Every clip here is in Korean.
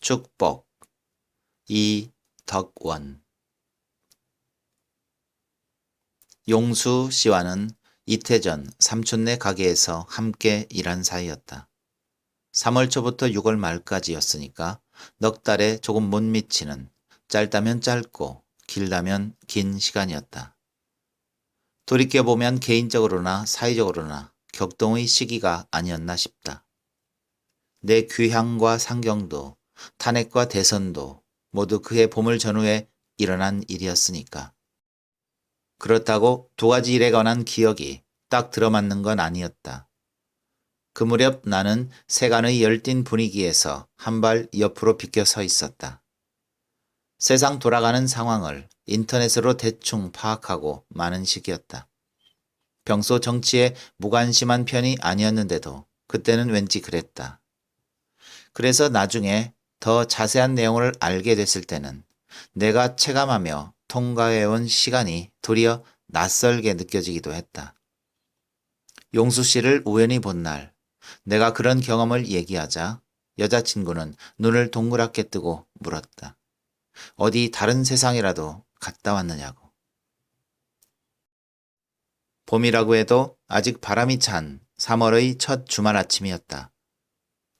축복 이덕원. 용수 씨와는 이태 전 삼촌네 가게에서 함께 일한 사이였다. 3월 초부터 6월 말까지였으니까 넉 달에 조금 못 미치는 짧다면 짧고 길다면 긴 시간이었다. 돌이켜보면 개인적으로나 사회적으로나 격동의 시기가 아니었나 싶다. 내 귀향과 상경도 탄핵과 대선도 모두 그해 봄을 전후에 일어난 일이었으니까. 그렇다고 두 가지 일에 관한 기억이 딱 들어맞는 건 아니었다. 그 무렵 나는 세간의 열띤 분위기에서 한 발 옆으로 비켜 서 있었다. 세상 돌아가는 상황을 인터넷으로 대충 파악하고 마는 시기였다. 평소 정치에 무관심한 편이 아니었는데도 그때는 왠지 그랬다. 그래서 나중에 더 자세한 내용을 알게 됐을 때는 내가 체감하며 통과해온 시간이 도리어 낯설게 느껴지기도 했다. 용수 씨를 우연히 본 날, 내가 그런 경험을 얘기하자 여자친구는 눈을 동그랗게 뜨고 물었다. 어디 다른 세상이라도 갔다 왔느냐고. 봄이라고 해도 아직 바람이 찬 3월의 첫 주말 아침이었다.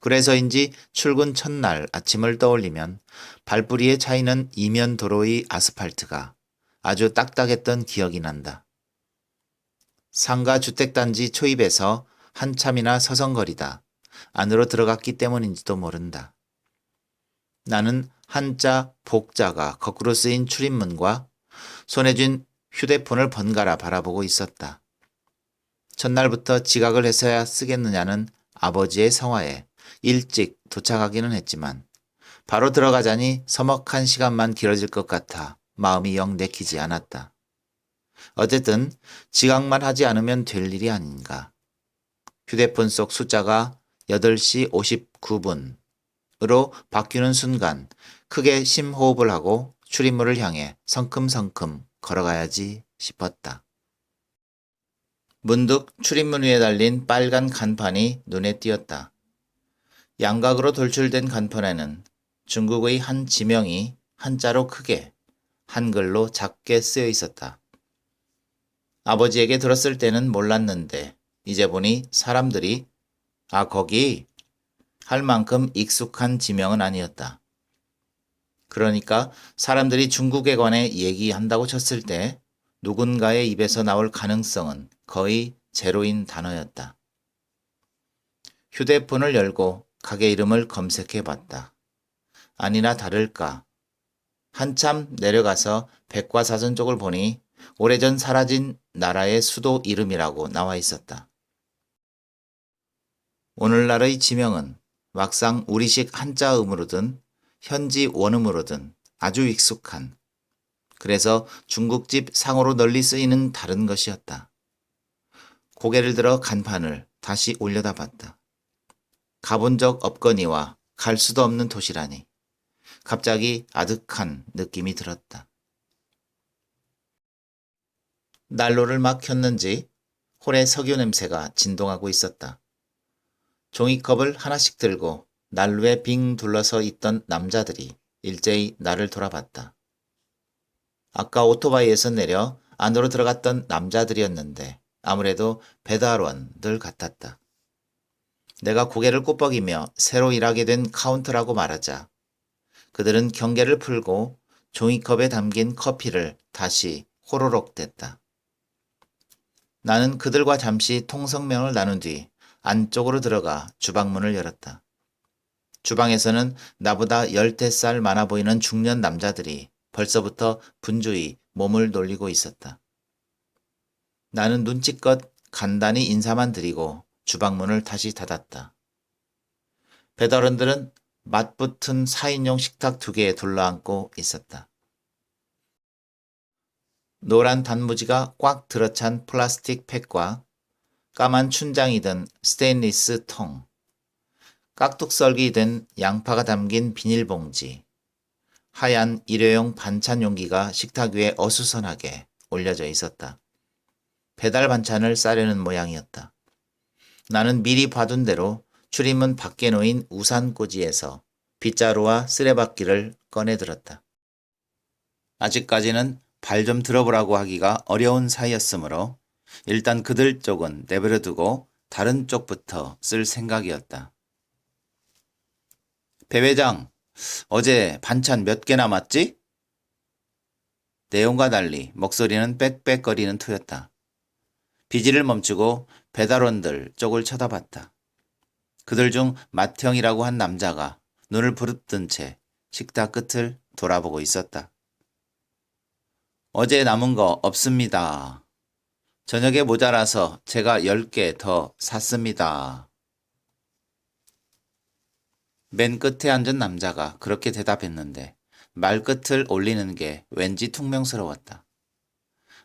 그래서인지 출근 첫날 아침을 떠올리면 발뿌리에 차이는 이면 도로의 아스팔트가 아주 딱딱했던 기억이 난다. 상가 주택단지 초입에서 한참이나 서성거리다 안으로 들어갔기 때문인지도 모른다. 나는 한자, 복자가 거꾸로 쓰인 출입문과 손에 쥔 휴대폰을 번갈아 바라보고 있었다. 첫날부터 지각을 해서야 쓰겠느냐는 아버지의 성화에 일찍 도착하기는 했지만 바로 들어가자니 서먹한 시간만 길어질 것 같아 마음이 영 내키지 않았다. 어쨌든 지각만 하지 않으면 될 일이 아닌가. 휴대폰 속 숫자가 8시 59분으로 바뀌는 순간 크게 심호흡을 하고 출입문을 향해 성큼성큼 걸어가야지 싶었다. 문득 출입문 위에 달린 빨간 간판이 눈에 띄었다. 양각으로 돌출된 간판에는 중국의 한 지명이 한자로 크게, 한글로 작게 쓰여 있었다. 아버지에게 들었을 때는 몰랐는데 이제 보니 사람들이 거기 할 만큼 익숙한 지명은 아니었다. 그러니까 사람들이 중국에 관해 얘기한다고 쳤을 때 누군가의 입에서 나올 가능성은 거의 제로인 단어였다. 휴대폰을 열고 가게 이름을 검색해 봤다. 아니나 다를까. 한참 내려가서 백과사전 쪽을 보니 오래전 사라진 나라의 수도 이름이라고 나와 있었다. 오늘날의 지명은 막상 우리식 한자음으로든 현지 원음으로든 아주 익숙한, 그래서 중국집 상호로 널리 쓰이는 다른 것이었다. 고개를 들어 간판을 다시 올려다 봤다. 가본 적 없거니와 갈 수도 없는 도시라니 갑자기 아득한 느낌이 들었다. 난로를 막 켰는지 홀에 석유 냄새가 진동하고 있었다. 종이컵을 하나씩 들고 난로에 빙 둘러서 있던 남자들이 일제히 나를 돌아봤다. 아까 오토바이에서 내려 안으로 들어갔던 남자들이었는데 아무래도 배달원들 같았다. 내가 고개를 ቁ뻑이며 새로 일하게 된 카운터라고 말하자 그들은 경계를 풀고 종이컵에 담긴 커피를 다시 호로록 댔다. 나는 그들과 잠시 통성명을 나눈 뒤 안쪽으로 들어가 주방문을 열었다. 주방에서는 나보다 10살 많아 보이는 중년 남자들이 벌써부터 분주히 몸을 놀리고 있었다. 나는 눈치껏 간단히 인사만 드리고 주방문을 다시 닫았다. 배달원들은 맛붙은 4인용 식탁 2개에 둘러앉고 있었다. 노란 단무지가 꽉 들어찬 플라스틱 팩과 까만 춘장이 든 스테인리스 통, 깍둑썰기 된 양파가 담긴 비닐봉지, 하얀 일회용 반찬 용기가 식탁 위에 어수선하게 올려져 있었다. 배달 반찬을 싸려는 모양이었다. 나는 미리 봐둔 대로 출입문 밖에 놓인 우산꽂이에서 빗자루와 쓰레받기를 꺼내 들었다. 아직까지는 발 좀 들어보라고 하기가 어려운 사이였으므로 일단 그들 쪽은 내버려 두고 다른 쪽부터 쓸 생각이었다. 배 회장, 어제 반찬 몇 개 남았지? 내용과 달리 목소리는 빽빽거리는 투였다. 비지를 멈추고 배달원들 쪽을 쳐다봤다. 그들 중 맏형이라고 한 남자가 눈을 부릅뜬 채 식탁 끝을 돌아보고 있었다. 어제 남은 거 없습니다. 저녁에 모자라서 제가 10개 더 샀습니다. 맨 끝에 앉은 남자가 그렇게 대답했는데 말끝을 올리는 게 왠지 퉁명스러웠다.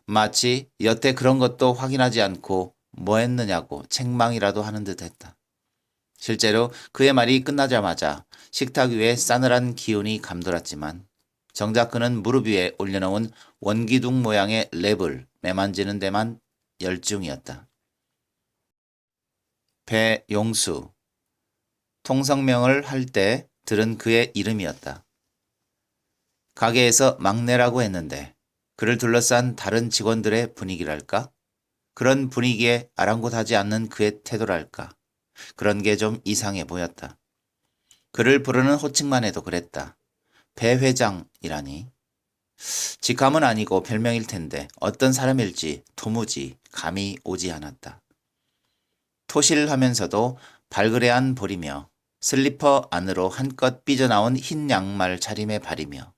마치 여태 그런 것도 확인하지 않고 뭐 했느냐고 책망이라도 하는 듯 했다. 실제로 그의 말이 끝나자마자 식탁 위에 싸늘한 기운이 감돌았지만 정작 그는 무릎 위에 올려놓은 원기둥 모양의 랩을 매만지는 데만 열중이었다. 배용수. 통성명을 할 때 들은 그의 이름이었다. 가게에서 막내라고 했는데 그를 둘러싼 다른 직원들의 분위기랄까? 그런 분위기에 아랑곳하지 않는 그의 태도랄까? 그런 게 좀 이상해 보였다. 그를 부르는 호칭만 해도 그랬다. 배 회장이라니. 직함은 아니고 별명일 텐데 어떤 사람일지 도무지 감이 오지 않았다. 토실하면서도 발그레한 볼이며 슬리퍼 안으로 한껏 삐져나온 흰 양말 차림의 발이며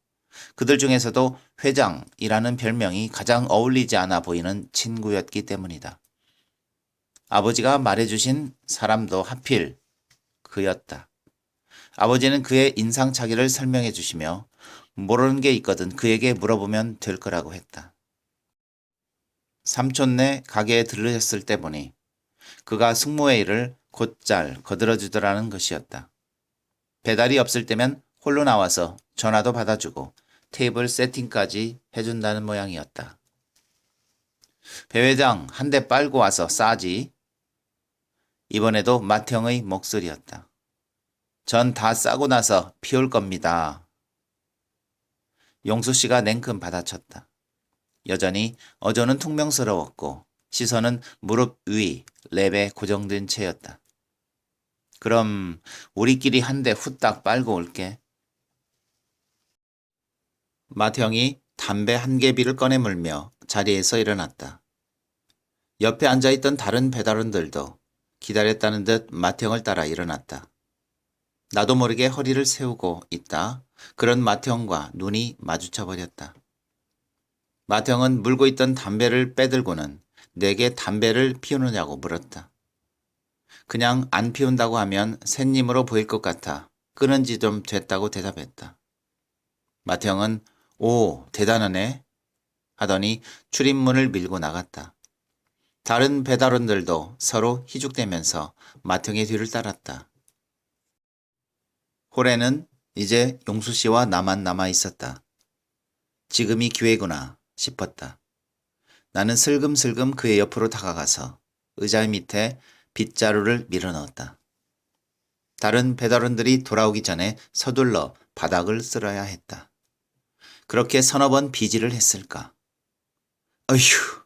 그들 중에서도 회장이라는 별명이 가장 어울리지 않아 보이는 친구였기 때문이다. 아버지가 말해주신 사람도 하필 그였다. 아버지는 그의 인상착의를 설명해 주시며 모르는 게 있거든 그에게 물어보면 될 거라고 했다. 삼촌네 가게에 들르셨을 때 보니 그가 숙모의 일을 곧잘 거들어주더라는 것이었다. 배달이 없을 때면 홀로 나와서 전화도 받아주고 테이블 세팅까지 해준다는 모양이었다. 배 회장 한 대 빨고 와서 싸지. 이번에도 맏형의 목소리였다. 전 다 싸고 나서 피울 겁니다. 용수 씨가 냉큼 받아쳤다. 여전히 어조는 퉁명스러웠고 시선은 무릎 위 랩에 고정된 채였다. 그럼 우리끼리 한 대 후딱 빨고 올게. 맏형이 담배 한 개비를 꺼내 물며 자리에서 일어났다. 옆에 앉아있던 다른 배달원들도 기다렸다는 듯 맏형을 따라 일어났다. 나도 모르게 허리를 세우고 있다. 그런 맏형과 눈이 마주쳐 버렸다. 맏형은 물고 있던 담배를 빼들고는 내게 담배를 피우느냐고 물었다. 그냥 안 피운다고 하면 샌님으로 보일 것 같아 끊은 지 좀 됐다고 대답했다. 맏형은 오, 대단하네 하더니 출입문을 밀고 나갔다. 다른 배달원들도 서로 희죽대면서 맏형의 뒤를 따랐다. 홀에는 이제 용수 씨와 나만 남아 있었다. 지금이 기회구나 싶었다. 나는 슬금슬금 그의 옆으로 다가가서 의자 밑에 빗자루를 밀어넣었다. 다른 배달원들이 돌아오기 전에 서둘러 바닥을 쓸어야 했다. 그렇게 서너 번 비지를 했을까. 어휴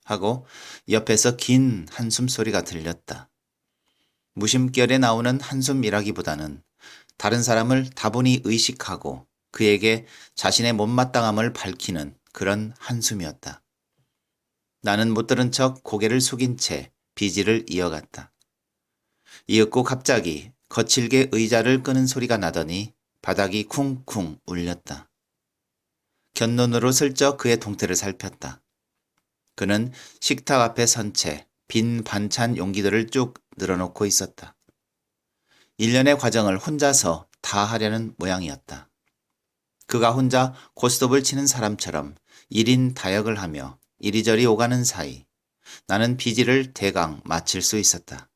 하고 옆에서 긴 한숨 소리가 들렸다. 무심결에 나오는 한숨이라기보다는 다른 사람을 다분히 의식하고 그에게 자신의 못마땅함을 밝히는 그런 한숨이었다. 나는 못 들은 척 고개를 숙인 채 비지를 이어갔다. 이윽고 갑자기 거칠게 의자를 끄는 소리가 나더니 바닥이 쿵쿵 울렸다. 곁눈으로 슬쩍 그의 동태를 살폈다. 그는 식탁 앞에 선 채 빈 반찬 용기들을 쭉 늘어놓고 있었다. 일련의 과정을 혼자서 다 하려는 모양이었다. 그가 혼자 고스톱을 치는 사람처럼 1인 다역을 하며 이리저리 오가는 사이 나는 비지를 대강 마칠 수 있었다.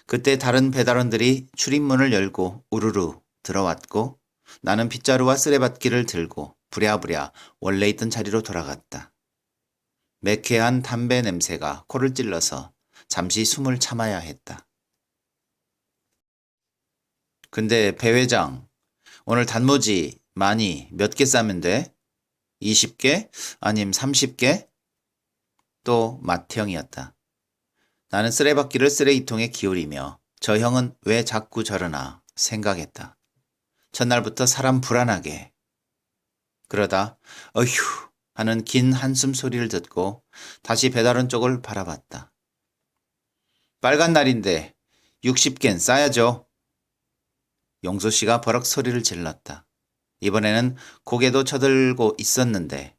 그때 다른 배달원들이 출입문을 열고 우르르 들어왔고 나는 빗자루와 쓰레받기를 들고 부랴부랴 원래 있던 자리로 돌아갔다. 매캐한 담배 냄새가 코를 찔러서 잠시 숨을 참아야 했다. 근데 배 회장, 오늘 단무지 많이 몇 개 싸면 돼? 20개? 아님 30개? 또 맏형이었다. 나는 쓰레받기를 쓰레기통에 기울이며 저 형은 왜 자꾸 저러나 생각했다. 첫날부터 사람 불안하게. 그러다 어휴 하는 긴 한숨 소리를 듣고 다시 배달원 쪽을 바라봤다. 빨간 날인데 60겐 싸야죠. 용수 씨가 버럭 소리를 질렀다. 이번에는 고개도 쳐들고 있었는데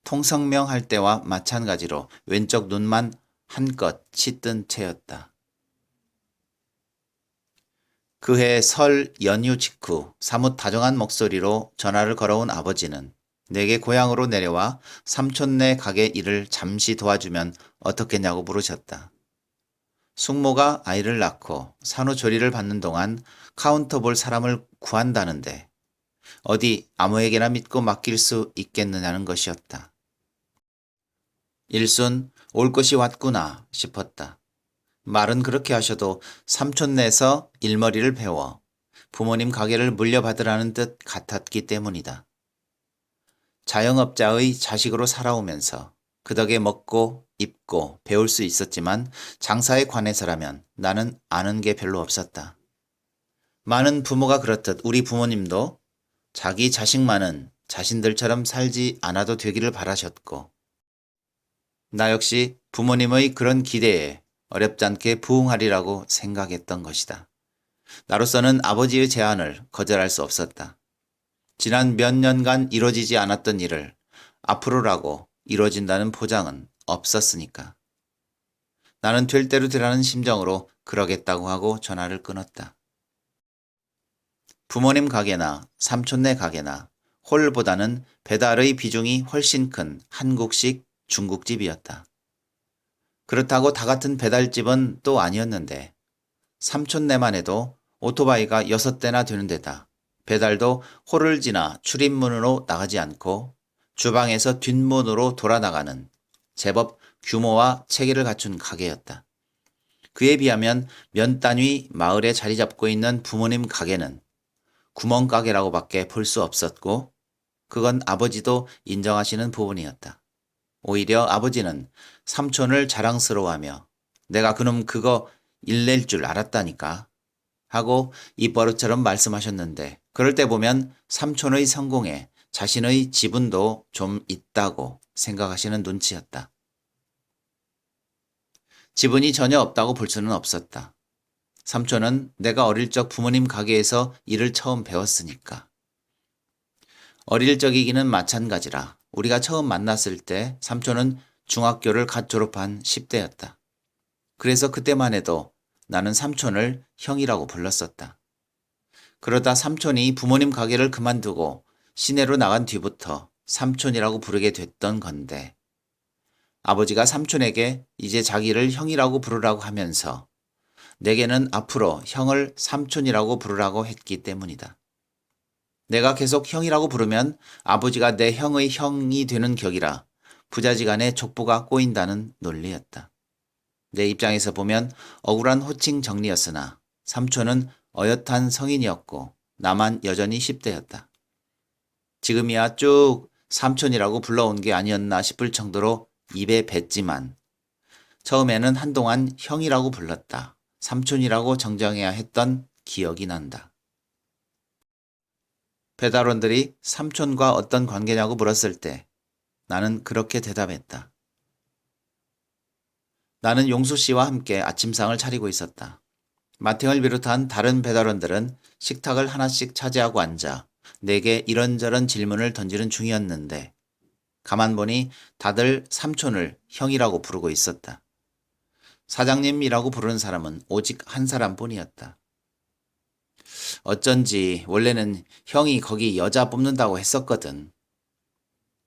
통성명할 때와 마찬가지로 왼쪽 눈만 한껏 치뜬 채였다. 그해 설 연휴 직후 사뭇 다정한 목소리로 전화를 걸어온 아버지는 내게 고향으로 내려와 삼촌네 가게 일을 잠시 도와주면 어떻겠냐고 물으셨다. 숙모가 아이를 낳고 산후조리를 받는 동안 카운터 볼 사람을 구한다는데 어디 아무에게나 믿고 맡길 수 있겠느냐는 것이었다. 일순 올 것이 왔구나 싶었다. 말은 그렇게 하셔도 삼촌네에서 일머리를 배워 부모님 가게를 물려받으라는 뜻 같았기 때문이다. 자영업자의 자식으로 살아오면서 그 덕에 먹고 입고 배울 수 있었지만 장사에 관해서라면 나는 아는 게 별로 없었다. 많은 부모가 그렇듯 우리 부모님도 자기 자식만은 자신들처럼 살지 않아도 되기를 바라셨고 나 역시 부모님의 그런 기대에 어렵지 않게 부응하리라고 생각했던 것이다. 나로서는 아버지의 제안을 거절할 수 없었다. 지난 몇 년간 이루어지지 않았던 일을 앞으로라고 이루어진다는 보장은 없었으니까. 나는 될 대로 되라는 심정으로 그러겠다고 하고 전화를 끊었다. 부모님 가게나 삼촌네 가게나 홀보다는 배달의 비중이 훨씬 큰 한국식 중국집이었다. 그렇다고 다 같은 배달집은 또 아니었는데 삼촌네만 해도 오토바이가 6대나 되는 데다 배달도 홀을 지나 출입문으로 나가지 않고 주방에서 뒷문으로 돌아 나가는 제법 규모와 체계를 갖춘 가게였다. 그에 비하면 면 단위 마을에 자리 잡고 있는 부모님 가게는 구멍가게라고밖에 볼 수 없었고 그건 아버지도 인정하시는 부분이었다. 오히려 아버지는 삼촌을 자랑스러워하며 내가 그놈 그거 일낼 줄 알았다니까 하고 입버릇처럼 말씀하셨는데 그럴 때 보면 삼촌의 성공에 자신의 지분도 좀 있다고 생각하시는 눈치였다. 지분이 전혀 없다고 볼 수는 없었다. 삼촌은 내가 어릴 적 부모님 가게에서 일을 처음 배웠으니까. 어릴 적이기는 마찬가지라 우리가 처음 만났을 때 삼촌은 중학교를 갓 졸업한 10대였다. 그래서 그때만 해도 나는 삼촌을 형이라고 불렀었다. 그러다 삼촌이 부모님 가게를 그만두고 시내로 나간 뒤부터 삼촌이라고 부르게 됐던 건데 아버지가 삼촌에게 이제 자기를 형이라고 부르라고 하면서 내게는 앞으로 형을 삼촌이라고 부르라고 했기 때문이다. 내가 계속 형이라고 부르면 아버지가 내 형의 형이 되는 격이라 부자지간에 족보가 꼬인다는 논리였다. 내 입장에서 보면 억울한 호칭 정리였으나 삼촌은 어엿한 성인이었고 나만 여전히 10대였다. 지금이야 쭉 삼촌이라고 불러온 게 아니었나 싶을 정도로 입에 뱉지만 처음에는 한동안 형이라고 불렀다. 삼촌이라고 정정해야 했던 기억이 난다. 배달원들이 삼촌과 어떤 관계냐고 물었을 때 나는 그렇게 대답했다. 나는 용수 씨와 함께 아침상을 차리고 있었다. 마탱을 비롯한 다른 배달원들은 식탁을 하나씩 차지하고 앉아 내게 이런저런 질문을 던지는 중이었는데 가만 보니 다들 삼촌을 형이라고 부르고 있었다. 사장님이라고 부르는 사람은 오직 한 사람뿐이었다. 어쩐지 원래는 형이 거기 여자 뽑는다고 했었거든.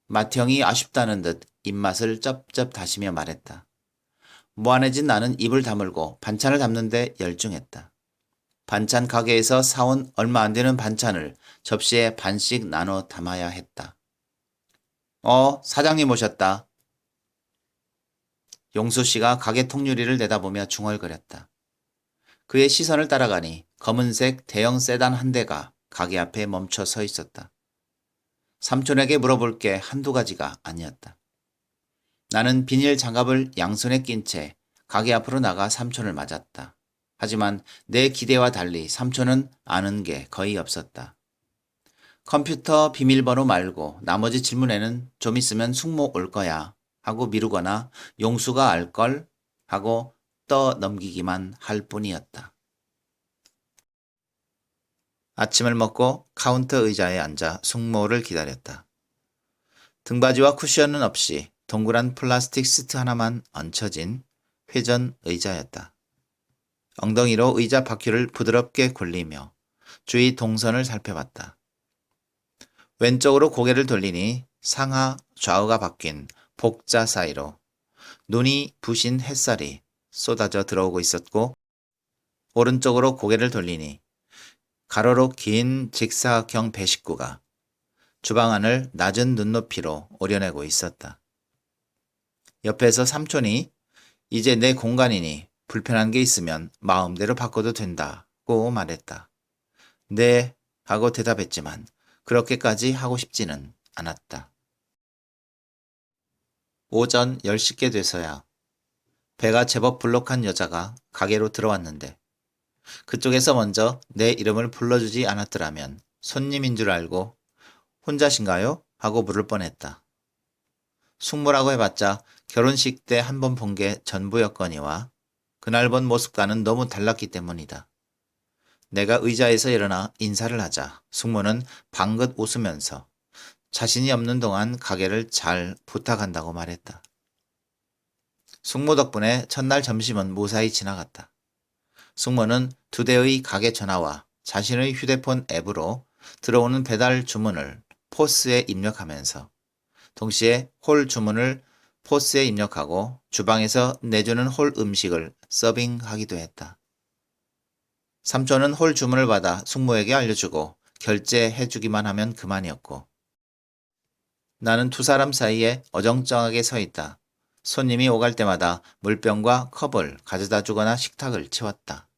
맏형이 아쉽다는 듯 입맛을 쩝쩝 다시며 말했다. 무안해진 나는 입을 다물고 반찬을 담는데 열중했다. 반찬 가게에서 사온 얼마 안 되는 반찬을 접시에 반씩 나눠 담아야 했다. 사장님 오셨다. 용수 씨가 가게 통유리를 내다보며 중얼거렸다. 그의 시선을 따라가니 검은색 대형 세단 한 대가 가게 앞에 멈춰 서 있었다. 삼촌에게 물어볼 게 한두 가지가 아니었다. 나는 비닐 장갑을 양손에 낀 채 가게 앞으로 나가 삼촌을 맞았다. 하지만 내 기대와 달리 삼촌은 아는 게 거의 없었다. 컴퓨터 비밀번호 말고 나머지 질문에는 좀 있으면 숙모 올 거야 하고 미루거나 용수가 알걸 하고 떠넘기기만 할 뿐이었다. 아침을 먹고 카운터 의자에 앉아 숙모를 기다렸다. 등받이와 쿠션은 없이 동그란 플라스틱 시트 하나만 얹혀진 회전 의자였다. 엉덩이로 의자 바퀴를 부드럽게 굴리며 주위 동선을 살펴봤다. 왼쪽으로 고개를 돌리니 상하 좌우가 바뀐 복자 사이로 눈이 부신 햇살이 쏟아져 들어오고 있었고, 오른쪽으로 고개를 돌리니 가로로 긴 직사각형 배식구가 주방 안을 낮은 눈높이로 오려내고 있었다. 옆에서 삼촌이 이제 내 공간이니 불편한 게 있으면 마음대로 바꿔도 된다고 말했다. 네 하고 대답했지만 그렇게까지 하고 싶지는 않았다. 오전 10시께 돼서야 배가 제법 불룩한 여자가 가게로 들어왔는데 그쪽에서 먼저 내 이름을 불러주지 않았더라면 손님인 줄 알고 혼자신가요? 하고 물을 뻔했다. 숙모라고 해봤자 결혼식 때 한 번 본 게 전부였거니와 그날 본 모습과는 너무 달랐기 때문이다. 내가 의자에서 일어나 인사를 하자 숙모는 방긋 웃으면서 자신이 없는 동안 가게를 잘 부탁한다고 말했다. 숙모 덕분에 첫날 점심은 무사히 지나갔다. 숙모는 2대의 가게 전화와 자신의 휴대폰 앱으로 들어오는 배달 주문을 포스에 입력하면서 동시에 홀 주문을 포스에 입력하고 주방에서 내주는 홀 음식을 서빙하기도 했다. 삼촌은 홀 주문을 받아 숙모에게 알려주고 결제해주기만 하면 그만이었고, 나는 두 사람 사이에 어정쩡하게 서 있다. 손님이 오갈 때마다 물병과 컵을 가져다 주거나 식탁을 치웠다.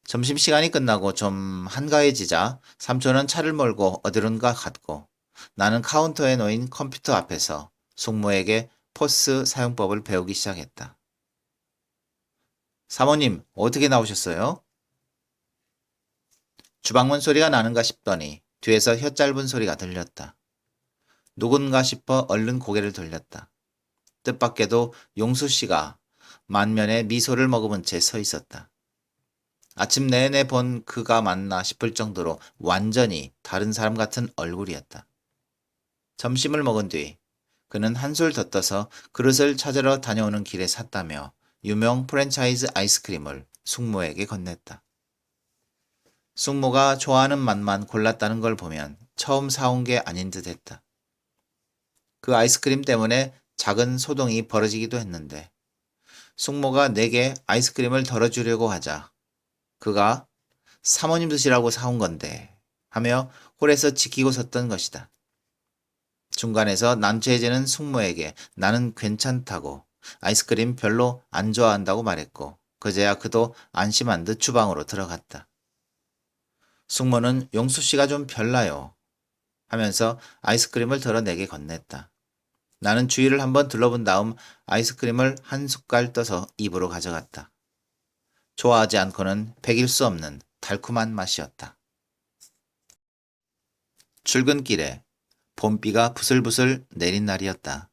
점심시간이 끝나고 좀 한가해지자 삼촌은 차를 몰고 어디론가 갔고, 나는 카운터에 놓인 컴퓨터 앞에서 숙모에게 포스 사용법을 배우기 시작했다. 사모님, 어떻게 나오셨어요? 주방문 소리가 나는가 싶더니 뒤에서 혀 짧은 소리가 들렸다. 누군가 싶어 얼른 고개를 돌렸다. 뜻밖에도 용수 씨가 만면에 미소를 머금은 채 서 있었다. 아침 내내 본 그가 맞나 싶을 정도로 완전히 다른 사람 같은 얼굴이었다. 점심을 먹은 뒤 그는 한술 더 떠서 그릇을 찾으러 다녀오는 길에 샀다며 유명 프랜차이즈 아이스크림을 숙모에게 건넸다. 숙모가 좋아하는 맛만 골랐다는 걸 보면 처음 사온 게 아닌 듯 했다. 그 아이스크림 때문에 작은 소동이 벌어지기도 했는데 숙모가 내게 아이스크림을 덜어주려고 하자 그가 사모님 드시라고 사온 건데 하며 홀에서 지키고 섰던 것이다. 중간에서 난처해지는 숙모에게 나는 괜찮다고 아이스크림 별로 안 좋아한다고 말했고 그제야 그도 안심한 듯 주방으로 들어갔다. 숙모는 용수 씨가 좀 별나요 하면서 아이스크림을 덜어 내게 건넸다. 나는 주위를 한번 둘러본 다음 아이스크림을 한 숟갈 떠서 입으로 가져갔다. 좋아하지 않고는 배길 수 없는 달콤한 맛이었다. 출근길에 봄비가 부슬부슬 내린 날이었다.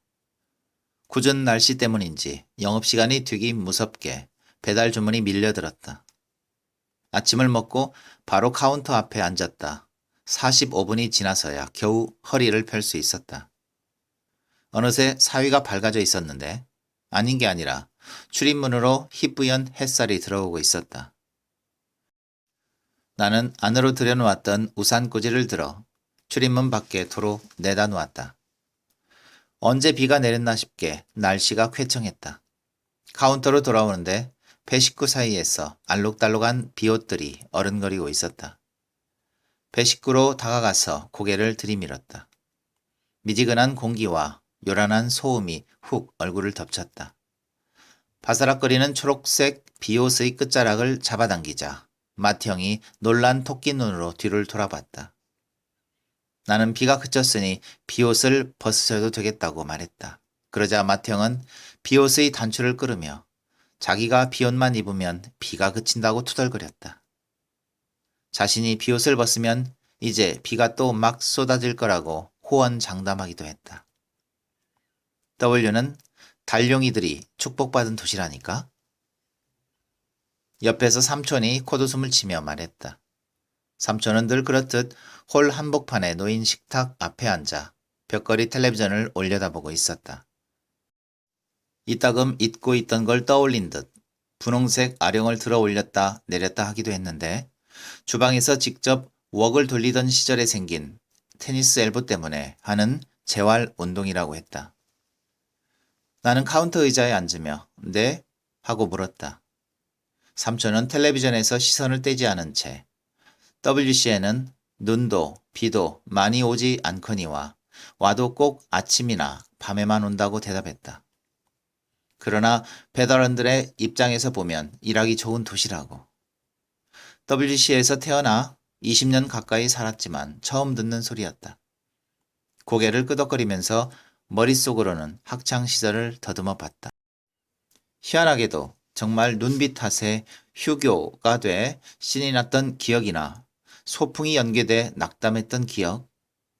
궂은 날씨 때문인지 영업시간이 되기 무섭게 배달 주문이 밀려들었다. 아침을 먹고 바로 카운터 앞에 앉았다. 45분이 지나서야 겨우 허리를 펼 수 있었다. 어느새 사위가 밝아져 있었는데 아닌 게 아니라 출입문으로 희뿌연 햇살이 들어오고 있었다. 나는 안으로 들여놓았던 우산꽂이를 들어 출입문 밖에 도로 내다 놓았다. 언제 비가 내렸나 싶게 날씨가 쾌청했다. 카운터로 돌아오는데 배식구 사이에서 알록달록한 비옷들이 어른거리고 있었다. 배식구로 다가가서 고개를 들이밀었다. 미지근한 공기와 요란한 소음이 훅 얼굴을 덮쳤다. 바스락거리는 초록색 비옷의 끝자락을 잡아당기자 마티형이 놀란 토끼 눈으로 뒤를 돌아봤다. 나는 비가 그쳤으니 비옷을 벗으셔도 되겠다고 말했다. 그러자 마티형은 비옷의 단추를 끌으며 자기가 비옷만 입으면 비가 그친다고 투덜거렸다. 자신이 비옷을 벗으면 이제 비가 또 막 쏟아질 거라고 호언장담하기도 했다. W는 달룡이들이 축복받은 도시라니까? 옆에서 삼촌이 콧웃음을 치며 말했다. 삼촌은 늘 그렇듯 홀 한복판에 놓인 식탁 앞에 앉아 벽걸이 텔레비전을 올려다보고 있었다. 이따금 잊고 있던 걸 떠올린 듯 분홍색 아령을 들어 올렸다 내렸다 하기도 했는데 주방에서 직접 웍을 돌리던 시절에 생긴 테니스 엘보 때문에 하는 재활 운동이라고 했다. 나는 카운터 의자에 앉으며 네? 하고 물었다. 삼촌은 텔레비전에서 시선을 떼지 않은 채 WC에는 눈도 비도 많이 오지 않거니와 와도 꼭 아침이나 밤에만 온다고 대답했다. 그러나 배달원들의 입장에서 보면 일하기 좋은 도시라고. WC에서 태어나 20년 가까이 살았지만 처음 듣는 소리였다. 고개를 끄덕거리면서 머릿속으로는 학창시절을 더듬어 봤다. 희한하게도 정말 눈빛 탓에 휴교가 돼 신이 났던 기억이나 소풍이 연계돼 낙담했던 기억,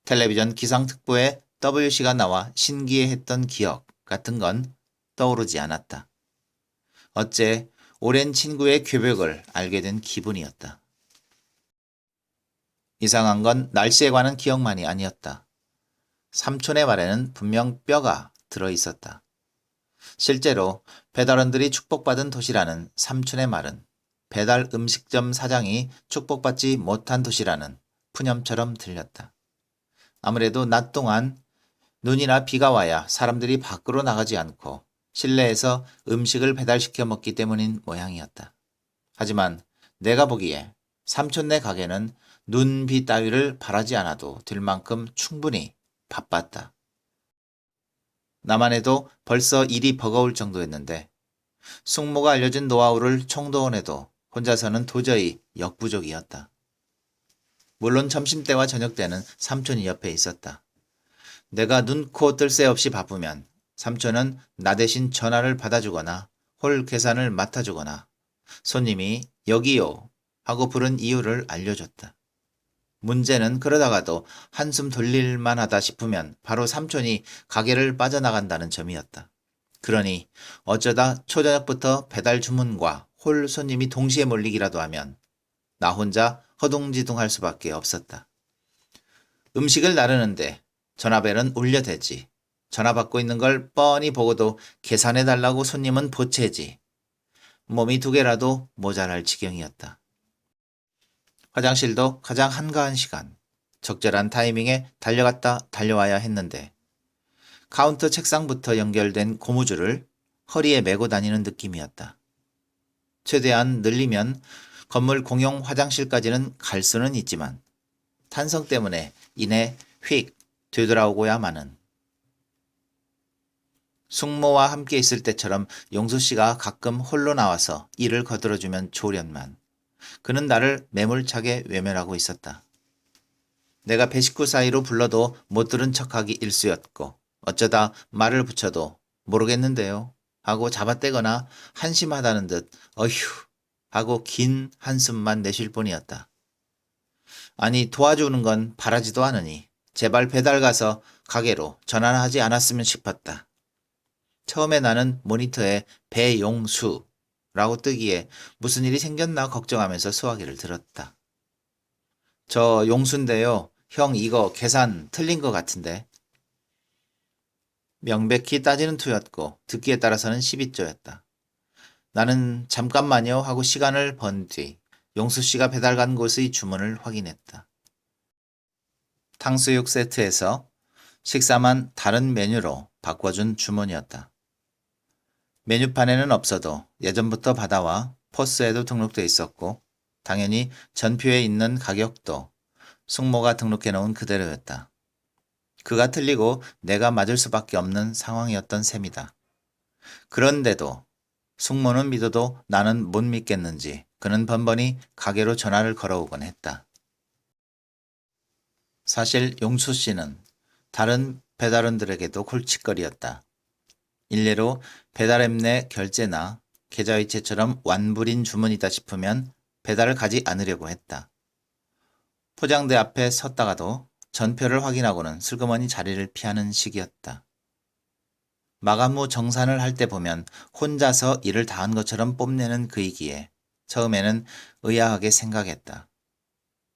텔레비전 기상특보에 WC가 나와 신기해했던 기억 같은 건 떠오르지 않았다. 어째 오랜 친구의 괴벽을 알게 된 기분이었다. 이상한 건 날씨에 관한 기억만이 아니었다. 삼촌의 말에는 분명 뼈가 들어있었다. 실제로 배달원들이 축복받은 도시라는 삼촌의 말은 배달 음식점 사장이 축복받지 못한 도시라는 푸념처럼 들렸다. 아무래도 낮 동안 눈이나 비가 와야 사람들이 밖으로 나가지 않고 실내에서 음식을 배달시켜 먹기 때문인 모양이었다. 하지만 내가 보기에 삼촌네 가게는 눈, 비 따위를 바라지 않아도 될 만큼 충분히 바빴다. 나만 해도 벌써 일이 버거울 정도였는데 숙모가 알려준 노하우를 총동원해도 혼자서는 도저히 역부족이었다. 물론 점심때와 저녁때는 삼촌이 옆에 있었다. 내가 눈, 코, 뜰 새 없이 바쁘면 삼촌은 나 대신 전화를 받아주거나 홀 계산을 맡아주거나 손님이 여기요 하고 부른 이유를 알려줬다. 문제는 그러다가도 한숨 돌릴만 하다 싶으면 바로 삼촌이 가게를 빠져나간다는 점이었다. 그러니 어쩌다 초저녁부터 배달 주문과 홀 손님이 동시에 몰리기라도 하면 나 혼자 허둥지둥할 수밖에 없었다. 음식을 나르는데 전화벨은 울려대지. 전화 받고 있는 걸 뻔히 보고도 계산해달라고 손님은 보채지. 몸이 두 개라도 모자랄 지경이었다. 화장실도 가장 한가한 시간, 적절한 타이밍에 달려갔다 달려와야 했는데 카운터 책상부터 연결된 고무줄을 허리에 메고 다니는 느낌이었다. 최대한 늘리면 건물 공용 화장실까지는 갈 수는 있지만 탄성 때문에 이내 휙 되돌아오고야 마는. 숙모와 함께 있을 때처럼 용수 씨가 가끔 홀로 나와서 일을 거들어주면 좋으련만 그는 나를 매몰차게 외면하고 있었다. 내가 배 식구 사이로 불러도 못 들은 척하기 일쑤였고 어쩌다 말을 붙여도 모르겠는데요 하고 잡아떼거나 한심하다는 듯 어휴 하고 긴 한숨만 내쉴 뿐이었다. 아니 도와주는 건 바라지도 않으니 제발 배달 가서 가게로 전화나 하지 않았으면 싶었다. 처음에 나는 모니터에 배용수라고 뜨기에 무슨 일이 생겼나 걱정하면서 수화기를 들었다. 저 용수인데요. 형 이거 계산 틀린 것 같은데. 명백히 따지는 투였고 듣기에 따라서는 12조였다. 나는 잠깐만요 하고 시간을 번 뒤 용수 씨가 배달 간 곳의 주문을 확인했다. 탕수육 세트에서 식사만 다른 메뉴로 바꿔준 주문이었다. 메뉴판에는 없어도 예전부터 받아와 포스에도 등록돼 있었고 당연히 전표에 있는 가격도 숙모가 등록해 놓은 그대로였다. 그가 틀리고 내가 맞을 수밖에 없는 상황이었던 셈이다. 그런데도 숙모는 믿어도 나는 못 믿겠는지 그는 번번이 가게로 전화를 걸어오곤 했다. 사실 용수 씨는 다른 배달원들에게도 골칫거리였다. 일례로 배달앱 내 결제나 계좌이체처럼 완불인 주문이다 싶으면 배달을 가지 않으려고 했다. 포장대 앞에 섰다가도 전표를 확인하고는 슬그머니 자리를 피하는 시기였다. 마감 후 정산을 할 때 보면 혼자서 일을 다 한 것처럼 뽐내는 그이기에 처음에는 의아하게 생각했다.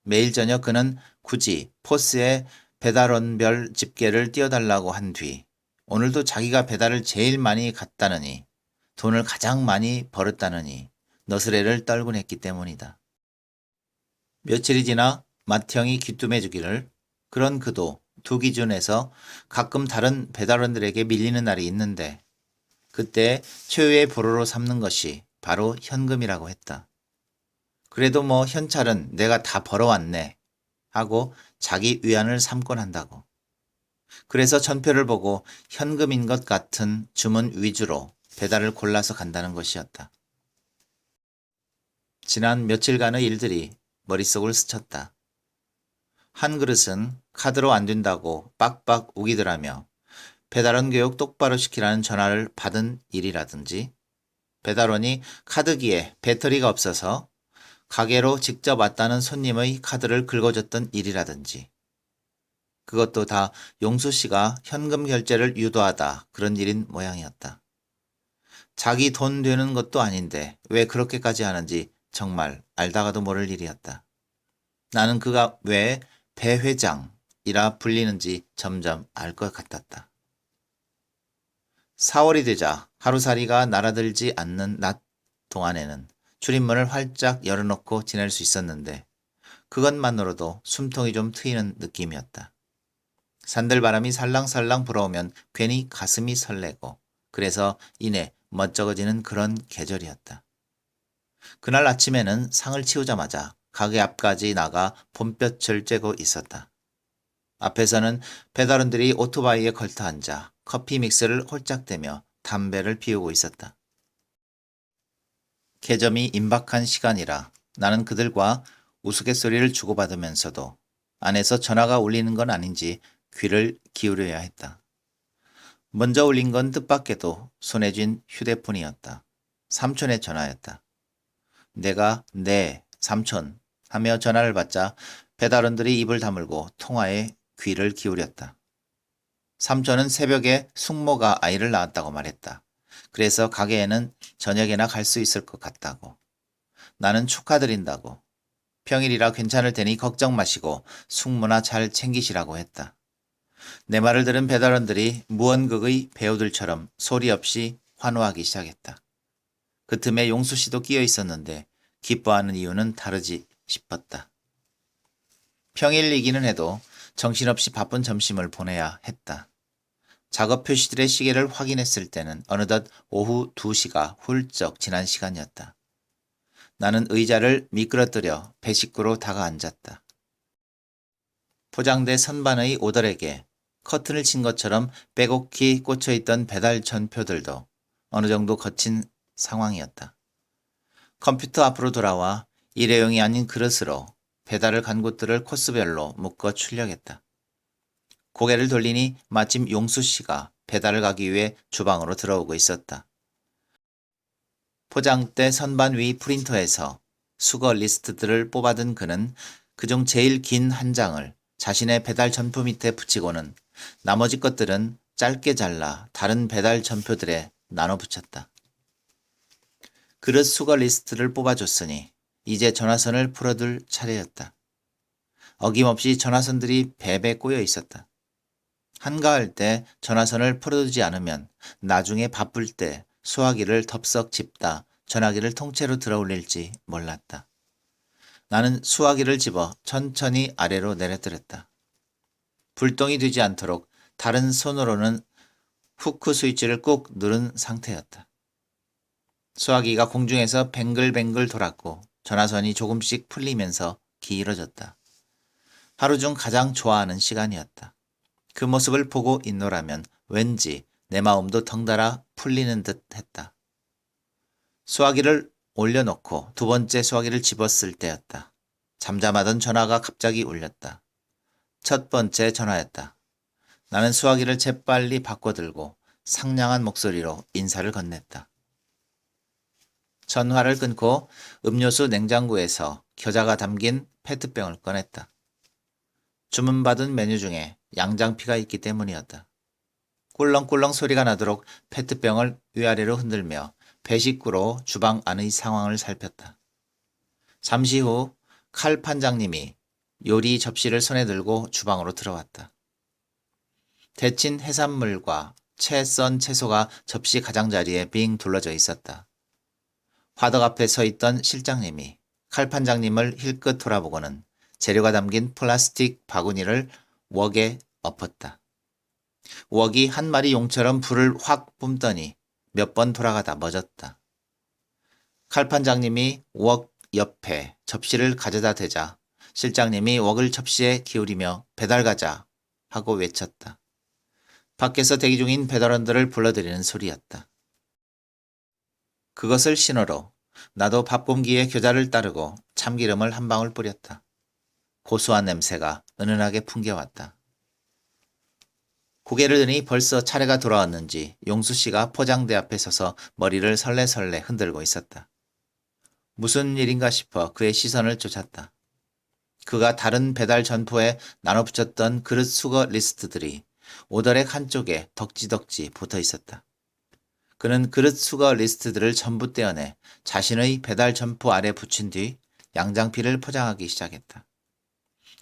매일 저녁 그는 굳이 포스에 배달원별 집게를 띄워달라고 한 뒤 오늘도 자기가 배달을 제일 많이 갔다느니 돈을 가장 많이 벌었다느니 너스레를 떨곤 했기 때문이다. 며칠이 지나 맏형이 귀뚱해주기를 그런 그도 두 기준에서 가끔 다른 배달원들에게 밀리는 날이 있는데 그때 최후의 보루로 삼는 것이 바로 현금이라고 했다. 그래도 뭐 현찰은 내가 다 벌어왔네 하고 자기 위안을 삼곤 한다고. 그래서 전표를 보고 현금인 것 같은 주문 위주로 배달을 골라서 간다는 것이었다. 지난 며칠간의 일들이 머릿속을 스쳤다. 한 그릇은 카드로 안 된다고 빡빡 우기더라며 배달원 교육 똑바로 시키라는 전화를 받은 일이라든지 배달원이 카드기에 배터리가 없어서 가게로 직접 왔다는 손님의 카드를 긁어줬던 일이라든지 그것도 다 용수 씨가 현금 결제를 유도하다 그런 일인 모양이었다. 자기 돈 되는 것도 아닌데 왜 그렇게까지 하는지 정말 알다가도 모를 일이었다. 나는 그가 왜 배 회장이라 불리는지 점점 알 것 같았다. 4월이 되자 하루살이가 날아들지 않는 낮 동안에는 출입문을 활짝 열어놓고 지낼 수 있었는데 그것만으로도 숨통이 좀 트이는 느낌이었다. 산들바람이 살랑살랑 불어오면 괜히 가슴이 설레고 그래서 이내 멋쩍어지는 그런 계절이었다. 그날 아침에는 상을 치우자마자 가게 앞까지 나가 봄볕을 쬐고 있었다. 앞에서는 배달원들이 오토바이에 걸터 앉아 커피 믹스를 홀짝대며 담배를 피우고 있었다. 개점이 임박한 시간이라 나는 그들과 우스갯소리를 주고받으면서도 안에서 전화가 울리는 건 아닌지 귀를 기울여야 했다. 먼저 울린 건 뜻밖에도 손에 쥔 휴대폰이었다. 삼촌의 전화였다. 내가 네, 삼촌 하며 전화를 받자 배달원들이 입을 다물고 통화에 귀를 기울였다. 삼촌은 새벽에 숙모가 아이를 낳았다고 말했다. 그래서 가게에는 저녁에나 갈 수 있을 것 같다고. 나는 축하드린다고. 평일이라 괜찮을 테니 걱정 마시고 숙모나 잘 챙기시라고 했다. 내 말을 들은 배달원들이 무언극의 배우들처럼 소리 없이 환호하기 시작했다. 그 틈에 용수 씨도 끼어 있었는데 기뻐하는 이유는 다르지 싶었다. 평일이기는 해도 정신없이 바쁜 점심을 보내야 했다. 작업 표시들의 시계를 확인했을 때는 어느덧 오후 2시가 훌쩍 지난 시간이었다. 나는 의자를 미끄러뜨려 배 식구로 다가앉았다. 포장대 선반의 오더렉에 커튼을 친 것처럼 빼곡히 꽂혀있던 배달 전표들도 어느 정도 거친 상황이었다. 컴퓨터 앞으로 돌아와 일회용이 아닌 그릇으로 배달을 간 곳들을 코스별로 묶어 출력했다. 고개를 돌리니 마침 용수 씨가 배달을 가기 위해 주방으로 들어오고 있었다. 포장대 선반 위 프린터에서 수거 리스트들을 뽑아든 그는 그중 제일 긴 한 장을 자신의 배달 전표 밑에 붙이고는 나머지 것들은 짧게 잘라 다른 배달 전표들에 나눠 붙였다. 그릇 수거 리스트를 뽑아줬으니 이제 전화선을 풀어둘 차례였다. 어김없이 전화선들이 배배 꼬여 있었다. 한가할 때 전화선을 풀어두지 않으면 나중에 바쁠 때 수화기를 덥석 집다 전화기를 통째로 들어올릴지 몰랐다. 나는 수화기를 집어 천천히 아래로 내려뜨렸다. 불똥이 되지 않도록 다른 손으로는 후크 스위치를 꾹 누른 상태였다. 수화기가 공중에서 뱅글뱅글 돌았고 전화선이 조금씩 풀리면서 길어졌다. 하루 중 가장 좋아하는 시간이었다. 그 모습을 보고 있노라면 왠지 내 마음도 덩달아 풀리는 듯 했다. 수화기를 올려놓고 두 번째 수화기를 집었을 때였다. 잠잠하던 전화가 갑자기 울렸다. 첫 번째 전화였다. 나는 수화기를 재빨리 바꿔들고 상냥한 목소리로 인사를 건넸다. 전화를 끊고 음료수 냉장고에서 겨자가 담긴 페트병을 꺼냈다. 주문받은 메뉴 중에 양장피가 있기 때문이었다. 꿀렁꿀렁 소리가 나도록 페트병을 위아래로 흔들며 배식구로 주방 안의 상황을 살폈다. 잠시 후 칼 판장님이 요리 접시를 손에 들고 주방으로 들어왔다. 데친 해산물과 채 썬 채소가 접시 가장자리에 빙 둘러져 있었다. 화덕 앞에 서 있던 실장님이 칼 판장님을 힐끗 돌아보고는 재료가 담긴 플라스틱 바구니를 웍에 엎었다. 웍이 한 마리 용처럼 불을 확 뿜더니 몇 번 돌아가다 멎었다. 칼 판장님이 웍 옆에 접시를 가져다 대자 실장님이 웍을 접시에 기울이며 배달 가자 하고 외쳤다. 밖에서 대기 중인 배달원들을 불러들이는 소리였다. 그것을 신호로 나도 밥 공기에 겨자를 따르고 참기름을 한 방울 뿌렸다. 고소한 냄새가 은은하게 풍겨왔다. 고개를 드니 벌써 차례가 돌아왔는지 용수 씨가 포장대 앞에 서서 머리를 설레설레 흔들고 있었다. 무슨 일인가 싶어 그의 시선을 쫓았다. 그가 다른 배달 전포에 나눠 붙였던 그릇 수거 리스트들이 오더렉 한쪽에 덕지덕지 붙어 있었다. 그는 그릇 수거 리스트들을 전부 떼어내 자신의 배달 점포 아래 붙인 뒤 양장피를 포장하기 시작했다.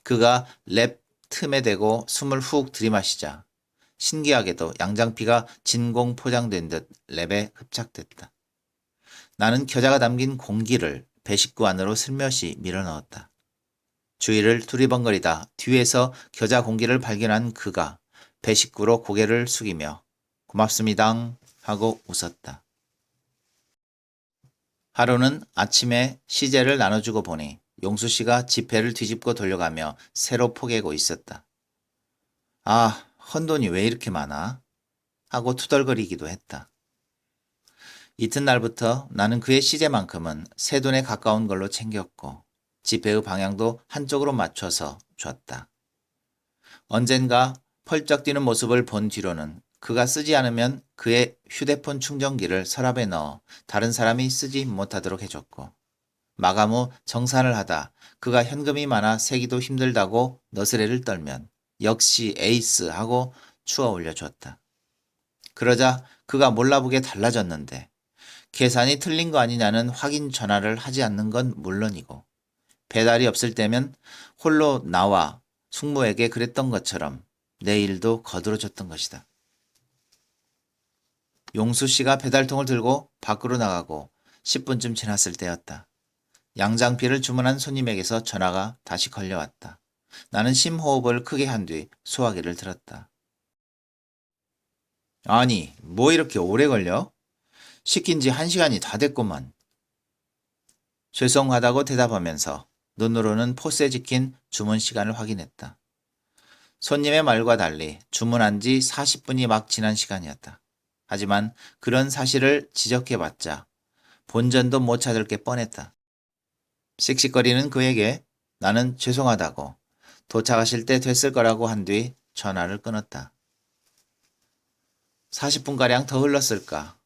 그가 랩 틈에 대고 숨을 훅 들이마시자 신기하게도 양장피가 진공 포장된 듯 랩에 흡착됐다. 나는 겨자가 담긴 공기를 배식구 안으로 슬며시 밀어넣었다. 주위를 두리번거리다 뒤에서 겨자 공기를 발견한 그가 배식구로 고개를 숙이며 고맙습니다 하고 웃었다. 하루는 아침에 시제를 나눠주고 보니 용수 씨가 지폐를 뒤집고 돌려가며 새로 포개고 있었다. 아, 헌돈이 왜 이렇게 많아? 하고 투덜거리기도 했다. 이튿날부터 나는 그의 시제만큼은 새 돈에 가까운 걸로 챙겼고 지폐의 방향도 한쪽으로 맞춰서 줬다. 언젠가 펄쩍 뛰는 모습을 본 뒤로는 그가 쓰지 않으면 그의 휴대폰 충전기를 서랍에 넣어 다른 사람이 쓰지 못하도록 해줬고 마감 후 정산을 하다 그가 현금이 많아 세기도 힘들다고 너스레를 떨면 역시 에이스 하고 추어 올려줬다. 그러자 그가 몰라보게 달라졌는데 계산이 틀린 거 아니냐는 확인 전화를 하지 않는 건 물론이고 배달이 없을 때면 홀로 나와 숙모에게 그랬던 것처럼 내 일도 거들어줬던 것이다. 용수 씨가 배달통을 들고 밖으로 나가고 10분쯤 지났을 때였다. 양장피를 주문한 손님에게서 전화가 다시 걸려왔다. 나는 심호흡을 크게 한 뒤 수화기를 들었다. 아니, 뭐 이렇게 오래 걸려? 시킨 지 1시간이 다 됐구만. 죄송하다고 대답하면서 눈으로는 포스에 찍힌 주문 시간을 확인했다. 손님의 말과 달리 주문한 지 40분이 막 지난 시간이었다. 하지만 그런 사실을 지적해봤자 본전도 못 찾을 게 뻔했다. 씩씩거리는 그에게 나는 죄송하다고 도착하실 때 됐을 거라고 한 뒤 전화를 끊었다. 40분가량 더 흘렀을까?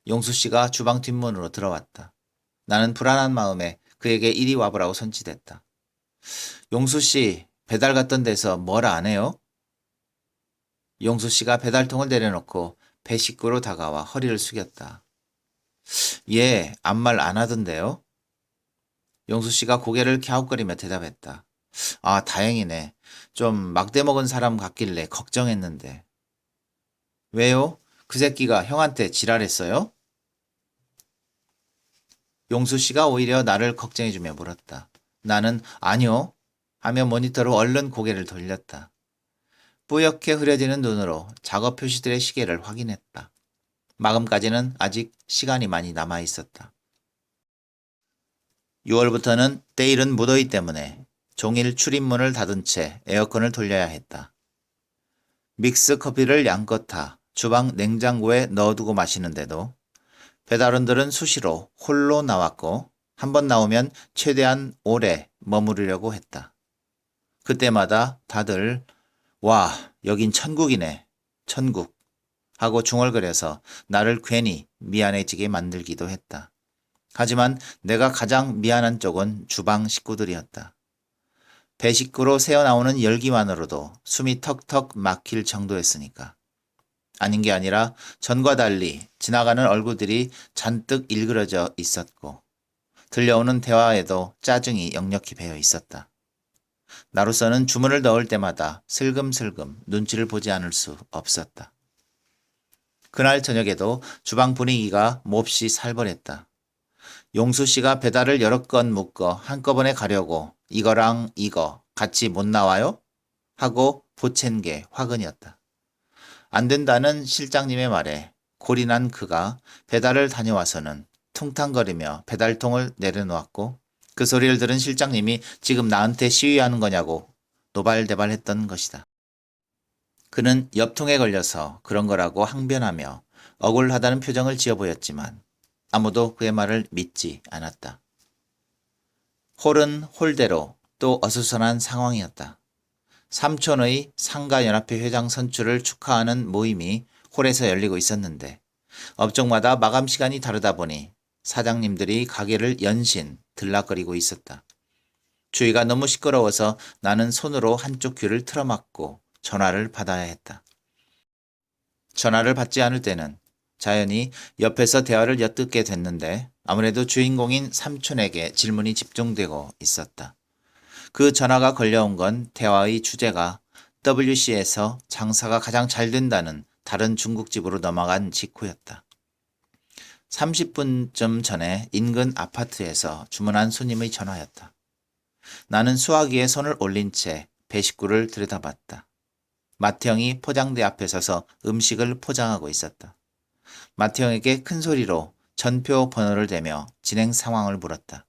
용수 씨가 주방 뒷문으로 들어왔다. 나는 불안한 마음에 그에게 이리 와보라고 손짓했다. 용수 씨, 배달 갔던 데서 뭘 안 해요? 용수 씨가 배달통을 내려놓고 배식구로 다가와 허리를 숙였다. 예, 아무 말 안 하던데요? 용수 씨가 고개를 갸웃거리며 대답했다. 아, 다행이네. 좀 막대 먹은 사람 같길래 걱정했는데. 왜요? 그 새끼가 형한테 지랄했어요? 용수 씨가 오히려 나를 걱정해주며 물었다. 나는 아니요 하며 모니터로 얼른 고개를 돌렸다. 뿌옇게 흐려지는 눈으로 작업 표시들의 시계를 확인했다. 마감까지는 아직 시간이 많이 남아 있었다. 6월부터는 때일은 무더위 때문에 종일 출입문을 닫은 채 에어컨을 돌려야 했다. 믹스 커피를 양껏 타 주방 냉장고에 넣어두고 마시는데도 배달원들은 수시로 홀로 나왔고 한 번 나오면 최대한 오래 머무르려고 했다. 그때마다 다들 와, 여긴 천국이네. 천국. 하고 중얼거려서 나를 괜히 미안해지게 만들기도 했다. 하지만 내가 가장 미안한 쪽은 주방 식구들이었다. 배 식구로 새어나오는 열기만으로도 숨이 턱턱 막힐 정도였으니까. 아닌 게 아니라 전과 달리 지나가는 얼굴들이 잔뜩 일그러져 있었고 들려오는 대화에도 짜증이 역력히 배어 있었다. 나로서는 주문을 넣을 때마다 슬금슬금 눈치를 보지 않을 수 없었다. 그날 저녁에도 주방 분위기가 몹시 살벌했다. 용수 씨가 배달을 여러 건 묶어 한꺼번에 가려고 이거랑 이거 같이 못 나와요? 하고 보챈 게 화근이었다. 안 된다는 실장님의 말에 골이 난 그가 배달을 다녀와서는 퉁탕거리며 배달통을 내려놓았고 그 소리를 들은 실장님이 지금 나한테 시위하는 거냐고 노발대발했던 것이다. 그는 엽통에 걸려서 그런 거라고 항변하며 억울하다는 표정을 지어 보였지만 아무도 그의 말을 믿지 않았다. 홀은 홀대로 또 어수선한 상황이었다. 삼촌의 상가연합회 회장 선출을 축하하는 모임이 홀에서 열리고 있었는데 업종마다 마감 시간이 다르다 보니 사장님들이 가게를 연신 들락거리고 있었다. 주위가 너무 시끄러워서 나는 손으로 한쪽 귀를 틀어막고 전화를 받아야 했다. 전화를 받지 않을 때는 자연히 옆에서 대화를 엿듣게 됐는데 아무래도 주인공인 삼촌에게 질문이 집중되고 있었다. 그 전화가 걸려온 건 대화의 주제가 WC에서 장사가 가장 잘 된다는 다른 중국집으로 넘어간 직후였다. 30분쯤 전에 인근 아파트에서 주문한 손님의 전화였다. 나는 수화기에 손을 올린 채 배식구를 들여다봤다. 마태형이 포장대 앞에 서서 음식을 포장하고 있었다. 마태형에게 큰 소리로 전표 번호를 대며 진행 상황을 물었다.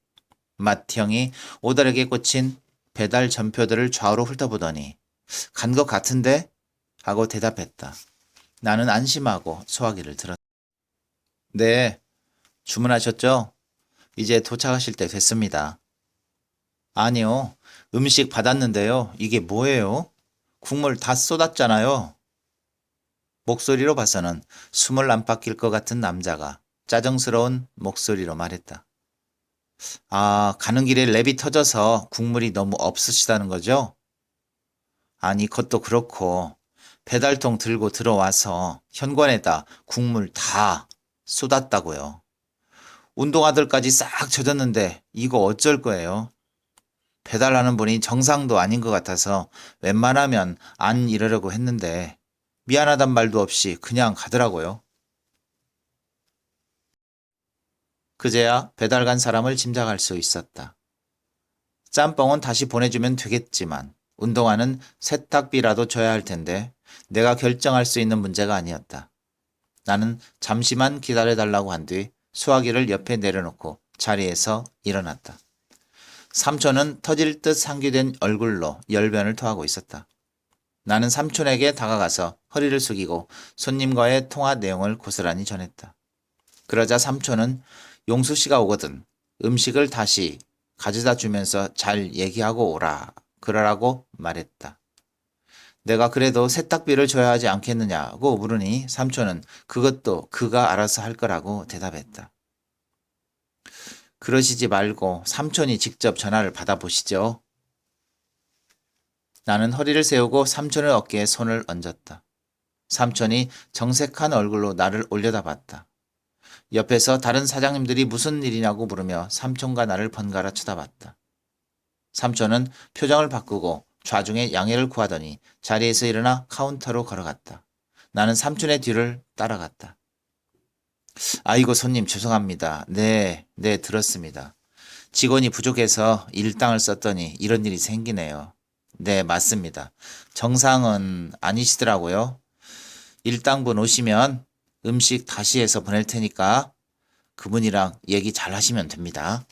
마태형이 오다르게 꽂힌 배달 전표들을 좌우로 훑어보더니 간 것 같은데? 하고 대답했다. 나는 안심하고 수화기를 들었다. 네, 주문하셨죠? 이제 도착하실 때 됐습니다. 아니요, 음식 받았는데요. 이게 뭐예요? 국물 다 쏟았잖아요. 목소리로 봐서는 숨을 안 빡길 것 같은 남자가 짜증스러운 목소리로 말했다. 아, 가는 길에 랩이 터져서 국물이 너무 없으시다는 거죠? 아니, 그것도 그렇고 배달통 들고 들어와서 현관에다 국물 다 쏟았다고요. 운동화들까지 싹 젖었는데 이거 어쩔 거예요? 배달하는 분이 정상도 아닌 것 같아서 웬만하면 안 이러려고 했는데 미안하단 말도 없이 그냥 가더라고요. 그제야 배달 간 사람을 짐작할 수 있었다. 짬뽕은 다시 보내주면 되겠지만 운동화는 세탁비라도 줘야 할 텐데 내가 결정할 수 있는 문제가 아니었다. 나는 잠시만 기다려달라고 한 뒤 수화기를 옆에 내려놓고 자리에서 일어났다. 삼촌은 터질 듯 상기된 얼굴로 열변을 토하고 있었다. 나는 삼촌에게 다가가서 허리를 숙이고 손님과의 통화 내용을 고스란히 전했다. 그러자 삼촌은 용수 씨가 오거든 음식을 다시 가져다 주면서 잘 얘기하고 오라 그러라고 말했다. 내가 그래도 세탁비를 줘야 하지 않겠느냐고 물으니 삼촌은 그것도 그가 알아서 할 거라고 대답했다. 그러시지 말고 삼촌이 직접 전화를 받아보시죠. 나는 허리를 세우고 삼촌의 어깨에 손을 얹었다. 삼촌이 정색한 얼굴로 나를 올려다봤다. 옆에서 다른 사장님들이 무슨 일이냐고 물으며 삼촌과 나를 번갈아 쳐다봤다. 삼촌은 표정을 바꾸고 좌중에 양해를 구하더니 자리에서 일어나 카운터로 걸어갔다. 나는 삼촌의 뒤를 따라갔다. 아이고 손님 죄송합니다. 네, 들었습니다. 직원이 부족해서 일당을 썼더니 이런 일이 생기네요. 네, 맞습니다. 정상은 아니시더라고요. 일당분 오시면 음식 다시 해서 보낼 테니까 그분이랑 얘기 잘 하시면 됩니다.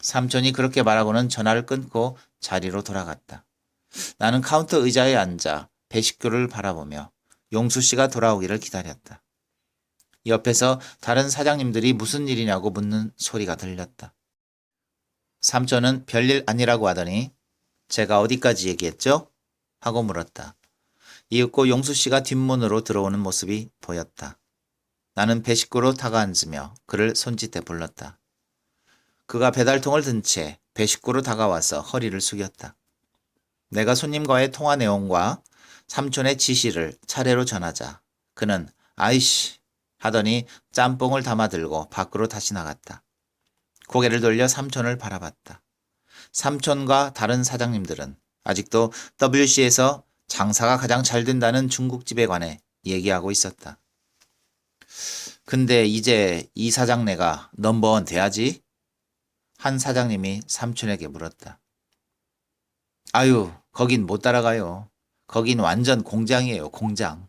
삼촌이 그렇게 말하고는 전화를 끊고 자리로 돌아갔다. 나는 카운터 의자에 앉아 배식구를 바라보며 용수 씨가 돌아오기를 기다렸다. 옆에서 다른 사장님들이 무슨 일이냐고 묻는 소리가 들렸다. 삼촌은 별일 아니라고 하더니 제가 어디까지 얘기했죠? 하고 물었다. 이윽고 용수 씨가 뒷문으로 들어오는 모습이 보였다. 나는 배 식구로 다가앉으며 그를 손짓해 불렀다. 그가 배달통을 든 채 배 식구로 다가와서 허리를 숙였다. 내가 손님과의 통화 내용과 삼촌의 지시를 차례로 전하자 그는 아이씨 하더니 짬뽕을 담아 들고 밖으로 다시 나갔다. 고개를 돌려 삼촌을 바라봤다. 삼촌과 다른 사장님들은 아직도 WC에서 장사가 가장 잘 된다는 중국집에 관해 얘기하고 있었다. 근데 이제 이 사장네가 넘버원 돼야지? 한 사장님이 삼촌에게 물었다. 아유, 거긴 못 따라가요. 거긴 완전 공장이에요, 공장.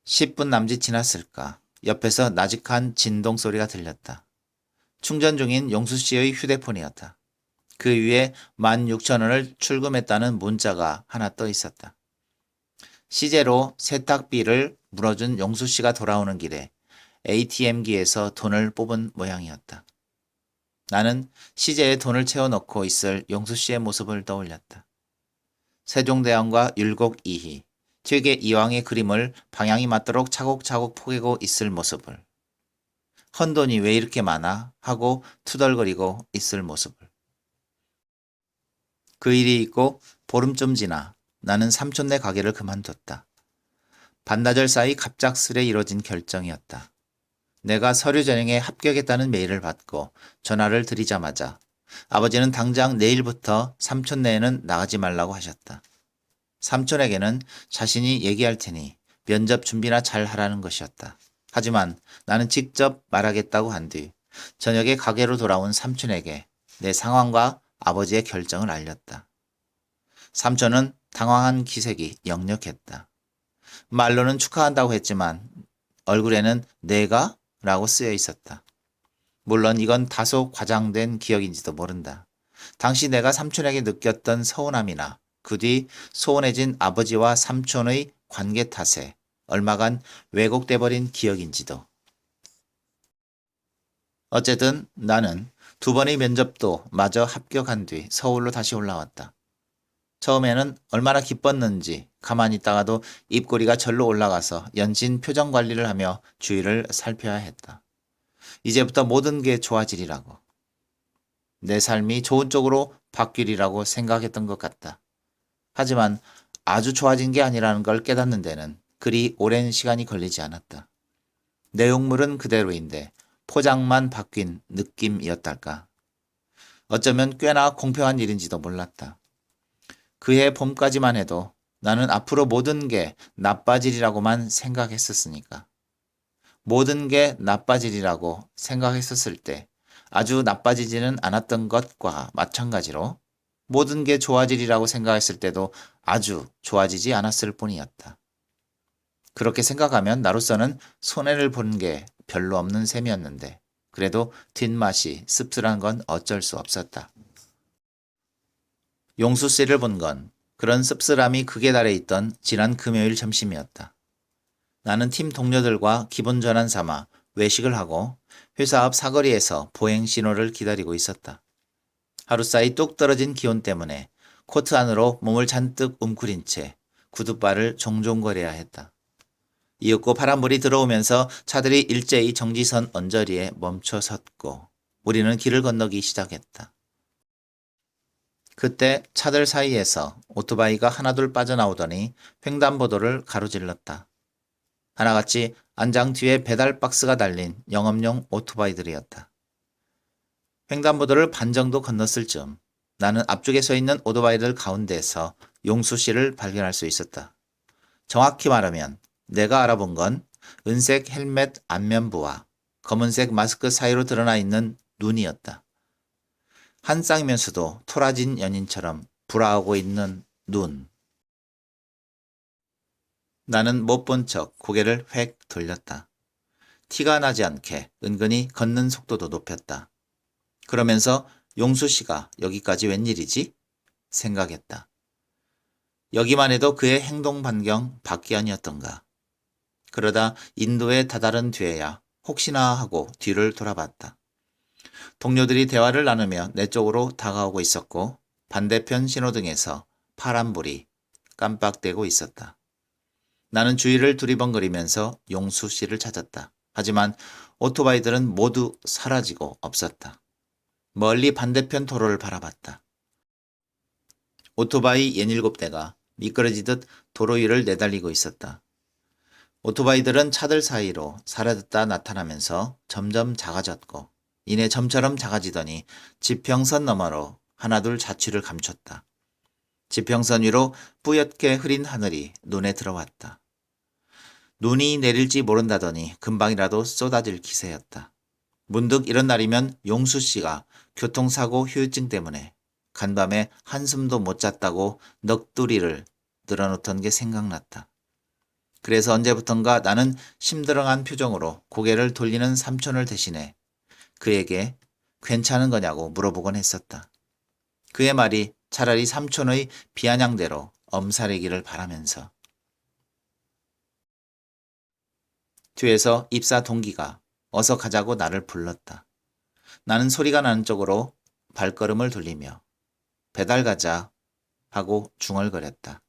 10분 남짓 지났을까? 옆에서 나직한 진동 소리가 들렸다. 충전 중인 용수 씨의 휴대폰이었다. 그 위에 16,000원을 출금했다는 문자가 하나 떠 있었다. 시제로 세탁비를 물어준 용수 씨가 돌아오는 길에 ATM기에서 돈을 뽑은 모양이었다. 나는 시제에 돈을 채워넣고 있을 용수 씨의 모습을 떠올렸다. 세종대왕과 율곡 이희, 퇴계 이왕의 그림을 방향이 맞도록 차곡차곡 포개고 있을 모습을. 헌돈이 왜 이렇게 많아? 하고 투덜거리고 있을 모습을. 그 일이 있고 보름쯤 지나 나는 삼촌네 가게를 그만뒀다. 반나절 사이 갑작스레 이뤄진 결정이었다. 내가 서류 전형에 합격했다는 메일을 받고 전화를 드리자마자 아버지는 당장 내일부터 삼촌네에는 나가지 말라고 하셨다. 삼촌에게는 자신이 얘기할 테니 면접 준비나 잘 하라는 것이었다. 하지만 나는 직접 말하겠다고 한 뒤 저녁에 가게로 돌아온 삼촌에게 내 상황과 아버지의 결정을 알렸다. 삼촌은 당황한 기색이 역력했다. 말로는 축하한다고 했지만 얼굴에는 내가? 라고 쓰여 있었다. 물론 이건 다소 과장된 기억인지도 모른다. 당시 내가 삼촌에게 느꼈던 서운함이나 그 뒤 소원해진 아버지와 삼촌의 관계 탓에 얼마간 왜곡돼 버린 기억인지도. 어쨌든 나는 두 번의 면접도 마저 합격한 뒤 서울로 다시 올라왔다. 처음에는 얼마나 기뻤는지 가만히 있다가도 입꼬리가 절로 올라가서 연신 표정 관리를 하며 주위를 살펴야 했다. 이제부터 모든 게 좋아지리라고. 내 삶이 좋은 쪽으로 바뀌리라고 생각했던 것 같다. 하지만 아주 좋아진 게 아니라는 걸 깨닫는 데는 그리 오랜 시간이 걸리지 않았다. 내용물은 그대로인데 포장만 바뀐 느낌이었달까. 어쩌면 꽤나 공평한 일인지도 몰랐다. 그해 봄까지만 해도 나는 앞으로 모든 게 나빠지리라고만 생각했었으니까. 모든 게 나빠지리라고 생각했었을 때 아주 나빠지지는 않았던 것과 마찬가지로 모든 게 좋아지리라고 생각했을 때도 아주 좋아지지 않았을 뿐이었다. 그렇게 생각하면 나로서는 손해를 본 게 별로 없는 셈이었는데 그래도 뒷맛이 씁쓸한 건 어쩔 수 없었다. 용수 씨를 본 건 그런 씁쓸함이 극에 달해 있던 지난 금요일 점심이었다. 나는 팀 동료들과 기분 전환 삼아 외식을 하고 회사 앞 사거리에서 보행 신호를 기다리고 있었다. 하루 사이 뚝 떨어진 기온 때문에 코트 안으로 몸을 잔뜩 웅크린 채 구둣발을 종종거려야 했다. 이윽고 파란불이 들어오면서 차들이 일제히 정지선 언저리에 멈춰 섰고 우리는 길을 건너기 시작했다. 그때 차들 사이에서 오토바이가 하나둘 빠져나오더니 횡단보도를 가로질렀다. 하나같이 안장 뒤에 배달 박스가 달린 영업용 오토바이들이었다. 횡단보도를 반 정도 건넜을 즈음 나는 앞쪽에 서 있는 오토바이들 가운데에서 용수 씨를 발견할 수 있었다. 정확히 말하면 내가 알아본 건 은색 헬멧 안면부와 검은색 마스크 사이로 드러나 있는 눈이었다. 한 쌍이면서도 토라진 연인처럼 불화하고 있는 눈. 나는 못 본 척 고개를 획 돌렸다. 티가 나지 않게 은근히 걷는 속도도 높였다. 그러면서 용수 씨가 여기까지 웬일이지? 생각했다. 여기만 해도 그의 행동 반경 밖이 아니었던가. 그러다 인도에 다다른 뒤에야 혹시나 하고 뒤를 돌아봤다. 동료들이 대화를 나누며 내 쪽으로 다가오고 있었고 반대편 신호등에서 파란불이 깜빡대고 있었다. 나는 주위를 두리번거리면서 용수 씨를 찾았다. 하지만 오토바이들은 모두 사라지고 없었다. 멀리 반대편 도로를 바라봤다. 오토바이 67대가 미끄러지듯 도로 위를 내달리고 있었다. 오토바이들은 차들 사이로 사라졌다 나타나면서 점점 작아졌고 이내 점처럼 작아지더니 지평선 너머로 하나둘 자취를 감췄다. 지평선 위로 뿌옇게 흐린 하늘이 눈에 들어왔다. 눈이 내릴지 모른다더니 금방이라도 쏟아질 기세였다. 문득 이런 날이면 용수 씨가 교통사고 후유증 때문에 간밤에 한숨도 못 잤다고 넋두리를 늘어놓던 게 생각났다. 그래서 언제부턴가 나는 심드렁한 표정으로 고개를 돌리는 삼촌을 대신해 그에게 괜찮은 거냐고 물어보곤 했었다. 그의 말이 차라리 삼촌의 비아냥대로 엄살이기를 바라면서. 뒤에서 입사 동기가 어서 가자고 나를 불렀다. 나는 소리가 나는 쪽으로 발걸음을 돌리며 배달 가자 하고 중얼거렸다.